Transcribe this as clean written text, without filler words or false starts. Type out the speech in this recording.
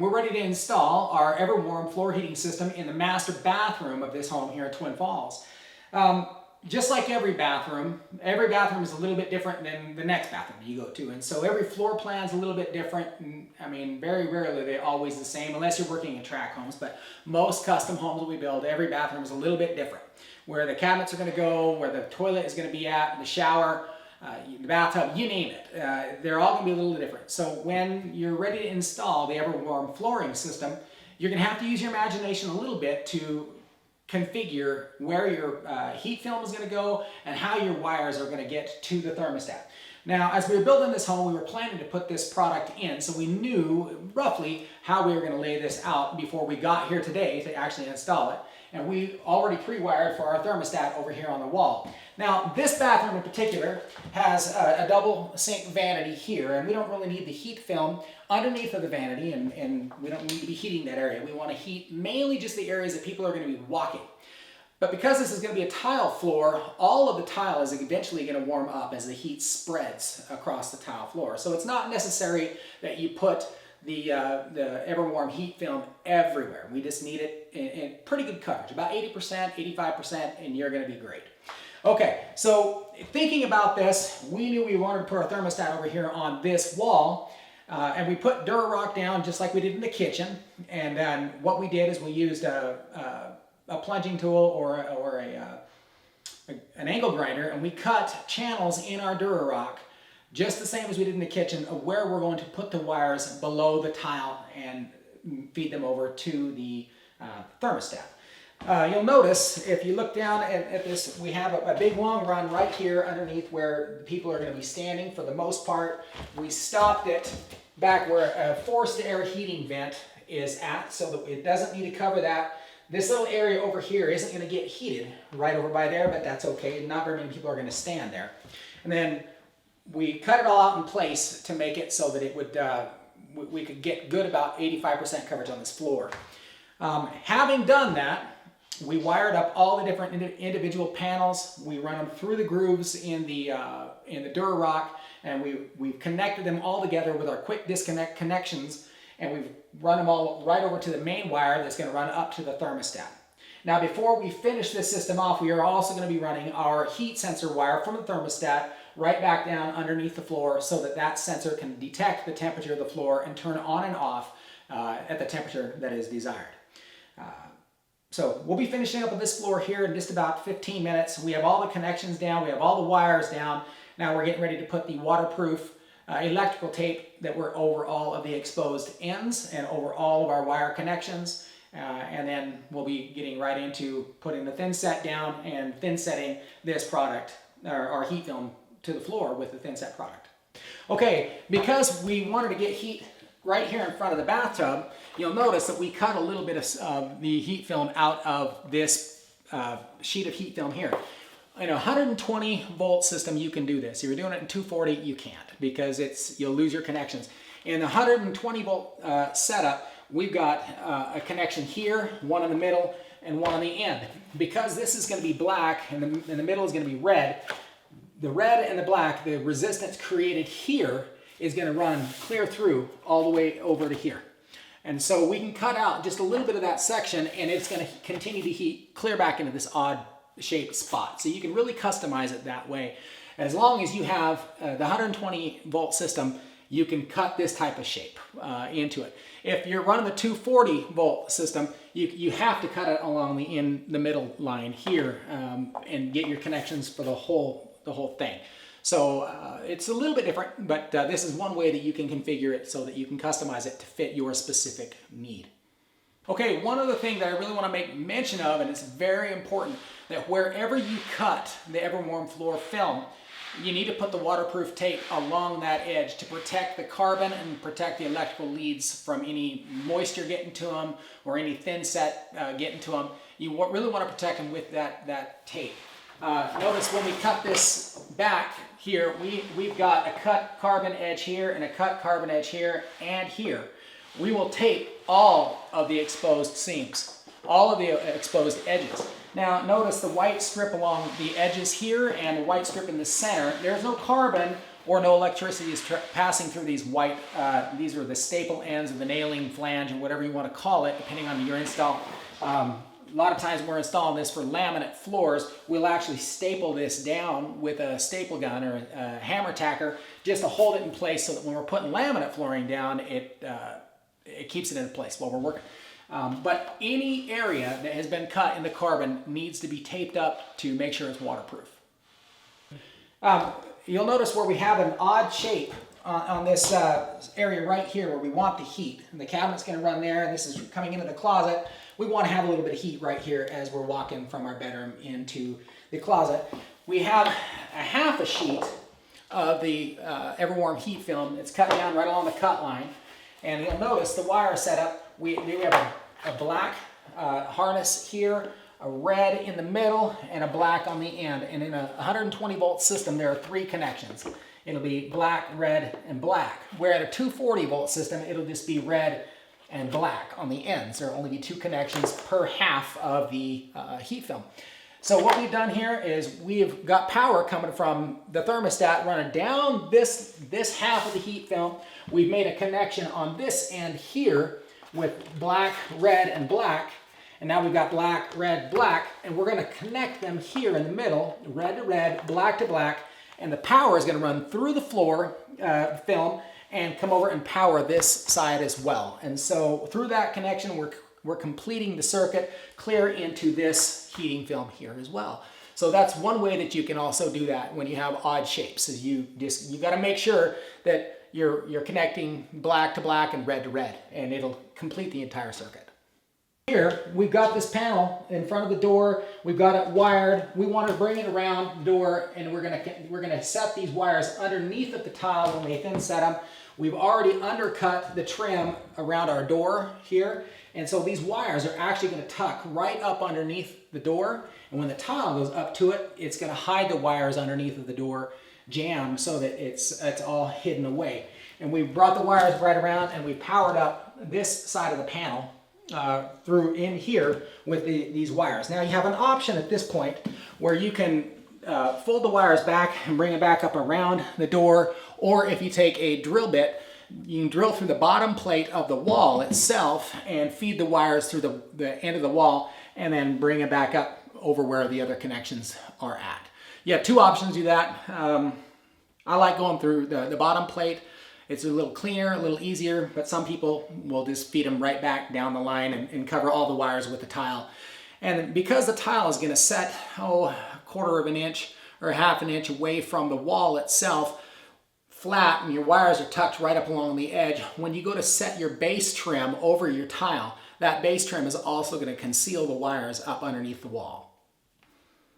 we're ready to install our Everwarm floor heating system in the master bathroom of this home here in Twin Falls. Just like every bathroom is a little bit different than the next bathroom you go to. And so every floor plan is a little bit different. And, I mean, very rarely they're always the same unless you're working in tract homes. But most custom homes that we build, every bathroom is a little bit different. Where the cabinets are going to go, where the toilet is going to be at, the shower, the bathtub, you name it. They're all going to be a little different. So when you're ready to install the Everwarm flooring system, you're going to have to use your imagination a little bit to configure where your heat film is going to go and how your wires are going to get to the thermostat. Now, as we were building this home, we were planning to put this product in, so we knew roughly how we were going to lay this out before we got here today to actually install it. And we already pre-wired for our thermostat over here on the wall. Now, this bathroom in particular has a double sink vanity here, and we don't really need the heat film underneath of the vanity, and we don't need to be heating that area. We want to heat mainly just the areas that people are going to be walking. But because this is going to be a tile floor, all of the tile is eventually going to warm up as the heat spreads across the tile floor. So it's not necessary that you put the Everwarm heat film everywhere. We just need it in pretty good coverage, about 80%, 85%, and you're going to be great. Okay, so thinking about this, we knew we wanted to put our thermostat over here on this wall, and we put Durarock down just like we did in the kitchen. And then what we did is we used a plunging tool or an angle grinder, and we cut channels in our Durarock just the same as we did in the kitchen of where we're going to put the wires below the tile and feed them over to the thermostat. You'll notice if you look down at this, we have a big long run right here underneath where people are going to be standing for the most part. We stopped it back where a forced air heating vent is at, so that it doesn't need to cover that. This little area over here isn't going to get heated right over by there, but that's okay. Not very many people are going to stand there. And then we cut it all out in place to make it so that it would we could get good about 85% coverage on this floor. Having done that, we wired up all the different individual panels. We run them through the grooves in the Durarock, and we've connected them all together with our quick disconnect connections, and we've run them all right over to the main wire that's going to run up to the thermostat. Now, before we finish this system off, we are also going to be running our heat sensor wire from the thermostat right back down underneath the floor so that that sensor can detect the temperature of the floor and turn on and off at the temperature that is desired. So we'll be finishing up with this floor here in just about 15 minutes. We have all the connections down. We have all the wires down. Now we're getting ready to put the waterproof electrical tape that we're over all of the exposed ends and over all of our wire connections. And then we'll be getting right into putting the thin set down and thin setting this product, our heat film, to the floor with the thin set product. Okay, because we wanted to get heat right here in front of the bathtub, you'll notice that we cut a little bit of the heat film out of this sheet of heat film here. In a 120 volt system, you can do this. If you're doing it in 240, you can't, because you'll lose your connections. In the 120 volt setup, we've got a connection here, one in the middle, and one on the end. Because this is going to be black and the middle is going to be red, the red and the black, the resistance created here is going to run clear through all the way over to here. And so we can cut out just a little bit of that section, and it's going to continue to heat clear back into this odd shaped spot. So you can really customize it that way. As long as you have the 120 volt system, you can cut this type of shape into it. If you're running the 240 volt system, you have to cut it along the middle line here and get your connections for the whole thing. So it's a little bit different, but this is one way that you can configure it so that you can customize it to fit your specific need. Okay, one other thing that I really want to make mention of, and it's very important, that wherever you cut the Everwarm floor film, you need to put the waterproof tape along that edge to protect the carbon and protect the electrical leads from any moisture getting to them or any thin set getting to them. You really want to protect them with that tape. Notice when we cut this back here, we've got a cut carbon edge here and a cut carbon edge here and here. We will tape all of the exposed seams, all of the exposed edges. Now notice the white strip along the edges here and the white strip in the center. There's no carbon or no electricity is passing through these white, these are the staple ends of the nailing flange, or whatever you want to call it, depending on your install. A lot of times when we're installing this for laminate floors, we'll actually staple this down with a staple gun or a hammer tacker just to hold it in place, so that when we're putting laminate flooring down, it keeps it in place while we're working. But any area that has been cut in the carbon needs to be taped up to make sure it's waterproof. You'll notice where we have an odd shape on this area right here where we want the heat. And the cabinet's going to run there, and this is coming into the closet. We want to have a little bit of heat right here as we're walking from our bedroom into the closet. We have a half a sheet of the Everwarm heat film. It's cut down right along the cut line. And you'll notice the wire setup. We have a black harness here, a red in the middle, and a black on the end. And in a 120 volt system, there are 3 connections. It'll be black, red, and black. Where at a 240 volt system, it'll just be red and black on the ends. There will only be 2 connections per half of the heat film. So what we've done here is we've got power coming from the thermostat running down this half of the heat film. We've made a connection on this end here with black, red, and black. And now we've got black, red, black, and we're going to connect them here in the middle, red to red, black to black, and the power is going to run through the floor film and come over and power this side as well. And so through that connection, we're completing the circuit clear into this heating film here as well. So that's one way that you can also do that when you have odd shapes, is you got to make sure that you're connecting black to black and red to red, and it'll complete the entire circuit. Here, we've got this panel in front of the door. We've got it wired. We want to bring it around the door, and we're gonna set these wires underneath of the tile when we thin set them. We've already undercut the trim around our door here, and so these wires are actually going to tuck right up underneath the door, and when the tile goes up to it, it's going to hide the wires underneath of the door jammed so that it's all hidden away. And we brought the wires right around, and we powered up this side of the panel through in here with these wires. Now you have an option at this point where you can fold the wires back and bring it back up around the door, or if you take a drill bit, you can drill through the bottom plate of the wall itself and feed the wires through the end of the wall, and then bring it back up over where the other connections are at. You have 2 options to do that. I like going through the bottom plate. It's a little cleaner, a little easier, but some people will just feed them right back down the line and cover all the wires with the tile. And because the tile is going to set, a 1/4 of an inch or 1/2 an inch away from the wall itself, flat, and your wires are tucked right up along the edge, when you go to set your base trim over your tile, that base trim is also going to conceal the wires up underneath the wall.